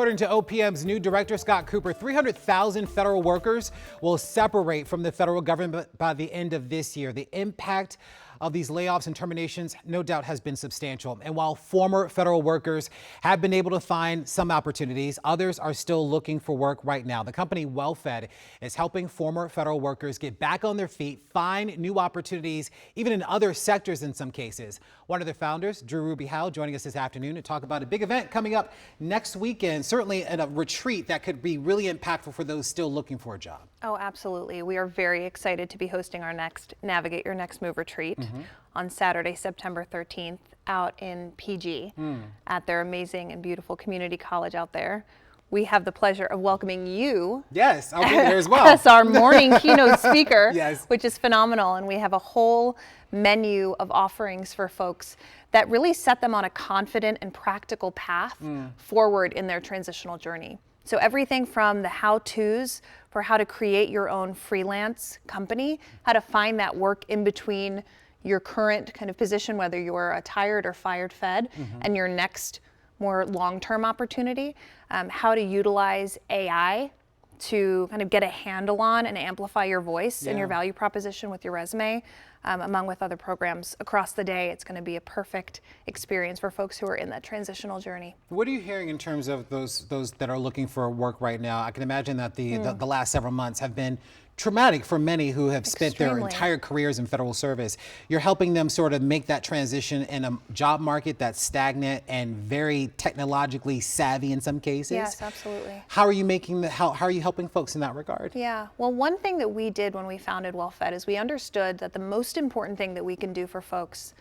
According to OPM's new director, Scott Cooper, 300,000 federal workers will separate from the federal government by the end of this year. The impact of these layoffs and terminations, no doubt, has been substantial. And while former federal workers have been able to find some opportunities, others are still looking for work right now. The company Wellfed is helping former federal workers get back on their feet, find new opportunities, even in other sectors in some cases. One of the founders, Drew Ruby Howe, joining us this afternoon to talk about a big event coming up next weekend, certainly in a retreat that could be really impactful for those still looking for a job. Oh, absolutely. We are very excited to be hosting our next Navigate Your Next Move retreat on Saturday, September 13th, out in PG at their amazing and beautiful community college out there. We have the pleasure of welcoming you. Yes, I'll be there as well. As our morning keynote speaker, Yes. Which is phenomenal. And we have a whole menu of offerings for folks that really set them on a confident and practical path forward in their transitional journey. So everything from the how-tos for how to create your own freelance company, how to find that work in between your current kind of position, whether you're a tired or fired Fed, and your next more long-term opportunity, how to utilize AI to kind of get a handle on and amplify your voice and your value proposition with your resume, among with other programs across the day. It's going to be a perfect experience for folks who are in that transitional journey. What are you hearing in terms of those that are looking for work right now? I can imagine that the last several months have been traumatic for many who have spent their entire careers in federal service. You're helping them sort of make that transition in a job market that's stagnant and very technologically savvy in some cases. Yes, absolutely. How are you making how are you helping folks in that regard? Yeah, well, one thing that we did when we founded Wellfed is we understood that the most important thing that we can do for folks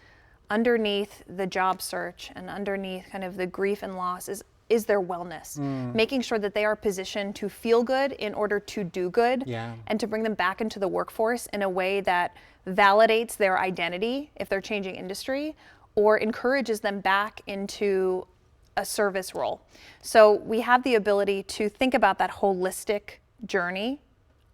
underneath the job search and underneath kind of the grief and loss is their wellness, making sure that they are positioned to feel good in order to do good, and to bring them back into the workforce in a way that validates their identity if they're changing industry, or encourages them back into a service role. So we have the ability to think about that holistic journey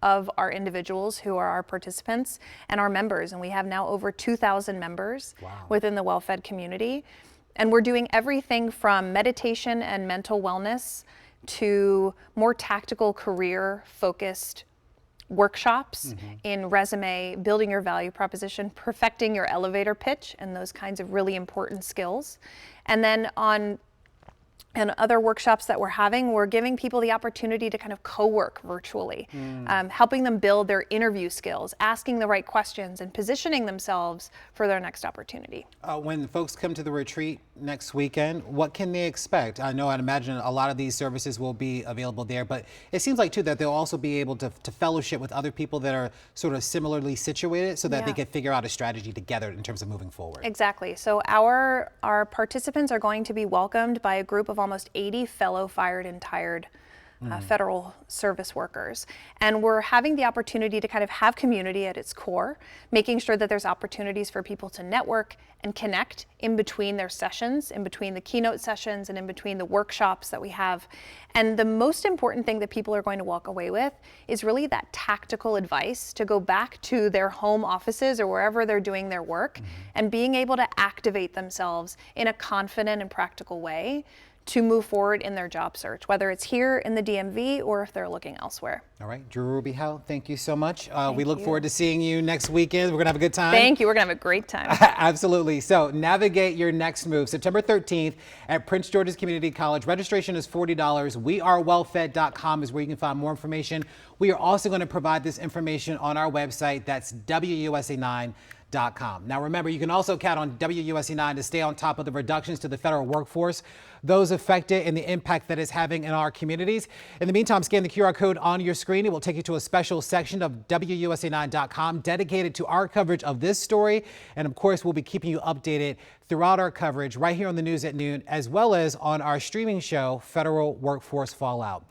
of our individuals who are our participants and our members, and we have now over 2,000 members within the Wellfed community. And we're doing everything from meditation and mental wellness to more tactical career-focused workshops in resume, building your value proposition, perfecting your elevator pitch, and those kinds of really important skills. And then and other workshops that we're having, we're giving people the opportunity to kind of co-work virtually, helping them build their interview skills, asking the right questions, and positioning themselves for their next opportunity. When folks come to the retreat next weekend, what can they expect? I know, I'd imagine a lot of these services will be available there, but it seems like too that they'll also be able to fellowship with other people that are sort of similarly situated so that they can figure out a strategy together in terms of moving forward. Exactly. So our participants are going to be welcomed by a group of almost 80 fellow fired and tired federal service workers. And we're having the opportunity to kind of have community at its core, making sure that there's opportunities for people to network and connect in between their sessions, in between the keynote sessions, and in between the workshops that we have. And the most important thing that people are going to walk away with is really that tactical advice to go back to their home offices or wherever they're doing their work and being able to activate themselves in a confident and practical way to move forward in their job search, whether it's here in the DMV or if they're looking elsewhere. All right, Drew Ruby Howe, thank you so much. We look forward to seeing you next weekend. We're gonna have a good time. Thank you, we're gonna have a great time. Absolutely. So navigate your next move, September 13th at Prince George's Community College. Registration is $40. WeAreWellfed.com is where you can find more information. We are also gonna provide this information on our website. That's WUSA9.com. Now remember, you can also count on WUSA9 to stay on top of the reductions to the federal workforce, those affected, and the impact that it's having in our communities. In the meantime, scan the QR code on your screen. It will take you to a special section of WUSA9.com dedicated to our coverage of this story. And of course, we'll be keeping you updated throughout our coverage right here on the news at noon, as well as on our streaming show, Federal Workforce Fallout.